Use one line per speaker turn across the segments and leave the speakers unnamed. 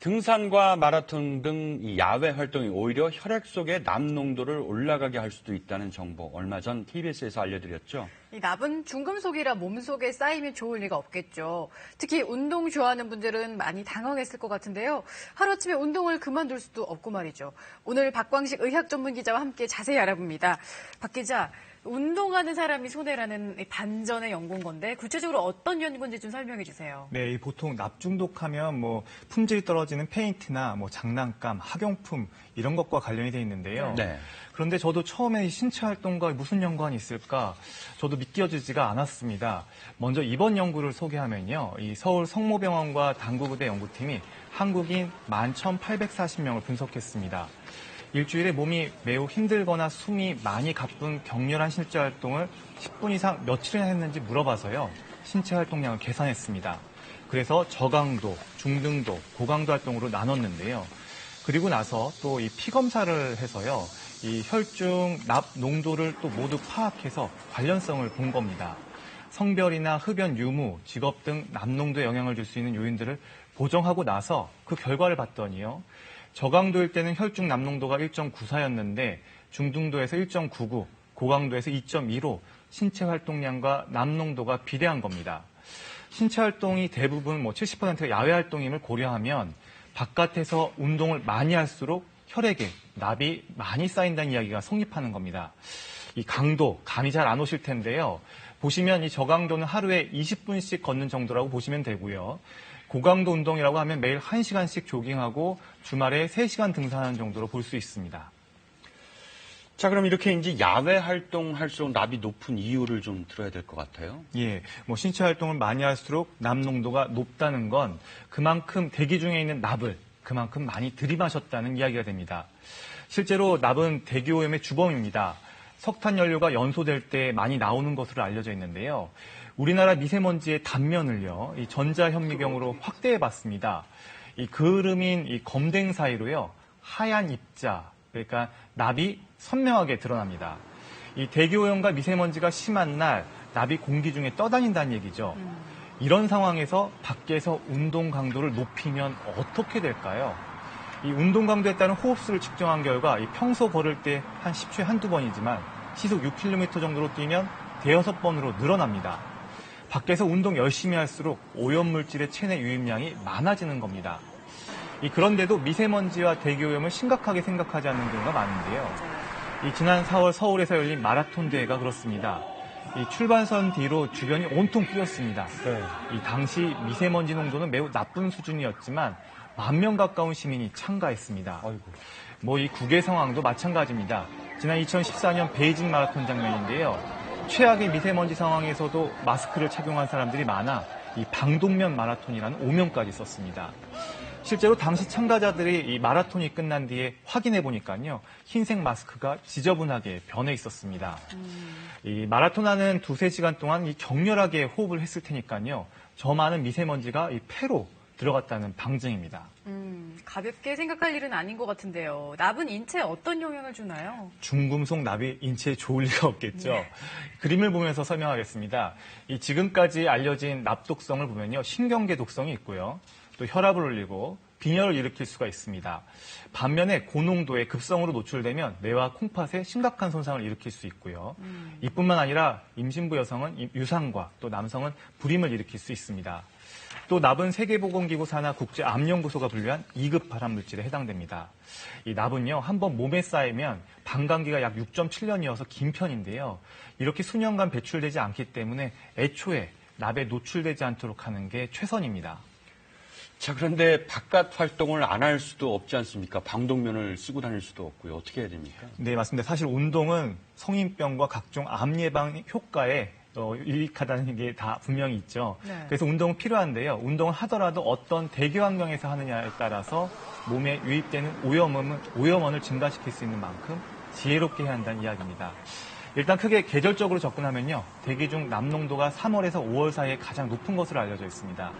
등산과 마라톤 등 이 야외 활동이 오히려 혈액 속의 납 농도를 올라가게 할 수도 있다는 정보 얼마 전 TBS에서 알려드렸죠.
이 납은 중금속이라 몸속에 쌓이면 좋을 리가 없겠죠. 특히 운동 좋아하는 분들은 많이 당황했을 것 같은데요. 하루아침에 운동을 그만둘 수도 없고 말이죠. 오늘 박광식 의학 전문 기자와 함께 자세히 알아봅니다. 박 기자, 운동하는 사람이 손해라는 반전의 연구인 건데 구체적으로 어떤 연구인지 좀 설명해 주세요.
네, 보통 납 중독하면 품질이 떨어지는 페인트나 장난감, 학용품 이런 것과 관련이 돼 있는데요.
네.
그런데 저도 처음에 신체 활동과 무슨 연관이 있을까 저도 믿겨지지가 않았습니다. 먼저 이번 연구를 소개하면요. 이 서울 성모병원과 당구부대 연구팀이 한국인 11,840명을 분석했습니다. 일주일에 몸이 매우 힘들거나 숨이 많이 가쁜 격렬한 실제 활동을 10분 이상 며칠이나 했는지 물어봐서요. 신체 활동량을 계산했습니다. 그래서 저강도, 중등도, 고강도 활동으로 나눴는데요. 그리고 나서 또 이 피검사를 해서요. 이 혈중 납 농도를 또 모두 파악해서 관련성을 본 겁니다. 성별이나 흡연 유무, 직업 등 납 농도에 영향을 줄 수 있는 요인들을 보정하고 나서 그 결과를 봤더니요. 저강도일 때는 혈중 납 농도가 1.94였는데 중등도에서 1.99, 고강도에서 2.25 신체 활동량과 납 농도가 비례한 겁니다. 신체 활동이 대부분 70%가 야외 활동임을 고려하면 바깥에서 운동을 많이 할수록 혈액에 납이 많이 쌓인다는 이야기가 성립하는 겁니다. 이 강도, 감이 잘 안 오실 텐데요. 보시면 이 저강도는 하루에 20분씩 걷는 정도라고 보시면 되고요. 고강도 운동이라고 하면 매일 1시간씩 조깅하고 주말에 3시간 등산하는 정도로 볼 수 있습니다.
자, 그럼 이렇게 이제 야외 활동할수록 납이 높은 이유를 좀 들어야 될 것 같아요.
예, 신체 활동을 많이 할수록 납 농도가 높다는 건 그만큼 대기 중에 있는 납을 그만큼 많이 들이마셨다는 이야기가 됩니다. 실제로 납은 대기 오염의 주범입니다. 석탄 연료가 연소될 때 많이 나오는 것으로 알려져 있는데요. 우리나라 미세먼지의 단면을요, 이 전자현미경으로 확대해 봤습니다. 이 그을음인 이 검댕 사이로요, 하얀 입자, 그러니까 납이 선명하게 드러납니다. 이 대기오염과 미세먼지가 심한 날 납이 공기 중에 떠다닌다는 얘기죠. 이런 상황에서 밖에서 운동 강도를 높이면 어떻게 될까요? 이 운동 강도에 따른 호흡수를 측정한 결과 이 평소 걸을 때 한 10초에 한두 번이지만 시속 6km 정도로 뛰면 대여섯 번으로 늘어납니다. 밖에서 운동 열심히 할수록 오염물질의 체내 유입량이 많아지는 겁니다. 그런데도 미세먼지와 대기오염을 심각하게 생각하지 않는 경우가 많은데요. 지난 4월 서울에서 열린 마라톤 대회가 그렇습니다. 출발선 뒤로 주변이 온통 뿌였습니다. 이 당시 미세먼지 농도는 매우 나쁜 수준이었지만 10,000명 가까운 시민이 참가했습니다. 이 국외 상황도 마찬가지입니다. 지난 2014년 베이징 마라톤 장면인데요. 최악의 미세먼지 상황에서도 마스크를 착용한 사람들이 많아 이 방독면 마라톤이라는 오명까지 썼습니다. 실제로 당시 참가자들이 이 마라톤이 끝난 뒤에 확인해 보니까요. 흰색 마스크가 지저분하게 변해 있었습니다. 이 마라톤하는 2-3시간 동안 이 격렬하게 호흡을 했을 테니까요. 저 많은 미세먼지가 이 폐로 들어갔다는 방증입니다.
가볍게 생각할 일은 아닌 것 같은데요. 납은 인체에 어떤 영향을 주나요?
중금속 납이 인체에 좋을 리가 없겠죠. 네. 그림을 보면서 설명하겠습니다. 지금까지 알려진 납 독성을 보면요. 신경계 독성이 있고요. 또 혈압을 올리고 빈혈을 일으킬 수가 있습니다. 반면에 고농도의 급성으로 노출되면 뇌와 콩팥에 심각한 손상을 일으킬 수 있고요. 이뿐만 아니라 임신부 여성은 유산과 또 남성은 불임을 일으킬 수 있습니다. 또 납은 세계보건기구 산하 국제암연구소가 분류한 2급 발암물질에 해당됩니다. 이 납은요, 한번 몸에 쌓이면 방광기가 약 6.7년이어서 긴 편인데요. 이렇게 수년간 배출되지 않기 때문에 애초에 납에 노출되지 않도록 하는 게 최선입니다.
자, 그런데 바깥 활동을 안 할 수도 없지 않습니까? 방독면을 쓰고 다닐 수도 없고요. 어떻게 해야 됩니까?
네, 맞습니다. 사실 운동은 성인병과 각종 암 예방 효과에 유익하다는 게 다 분명히 있죠. 네. 그래서 운동은 필요한데요. 운동을 하더라도 어떤 대기 환경에서 하느냐에 따라서 몸에 유입되는 오염원을 증가시킬 수 있는 만큼 지혜롭게 해야 한다는 이야기입니다. 일단 크게 계절적으로 접근하면요. 대기 중 납 농도가 3월에서 5월 사이에 가장 높은 것으로 알려져 있습니다.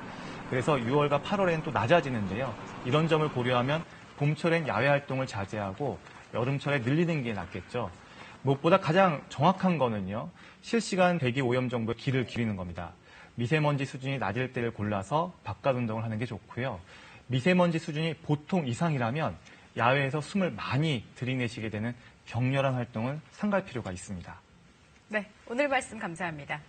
그래서 6월과 8월에는 또 낮아지는데요. 이런 점을 고려하면 봄철엔 야외 활동을 자제하고 여름철에 늘리는 게 낫겠죠. 무엇보다 가장 정확한 거는요. 실시간 대기 오염 정보의 길을 기리는 겁니다. 미세먼지 수준이 낮을 때를 골라서 바깥 운동을 하는 게 좋고요. 미세먼지 수준이 보통 이상이라면 야외에서 숨을 많이 들이내시게 되는 격렬한 활동을 삼갈 필요가 있습니다.
네, 오늘 말씀 감사합니다.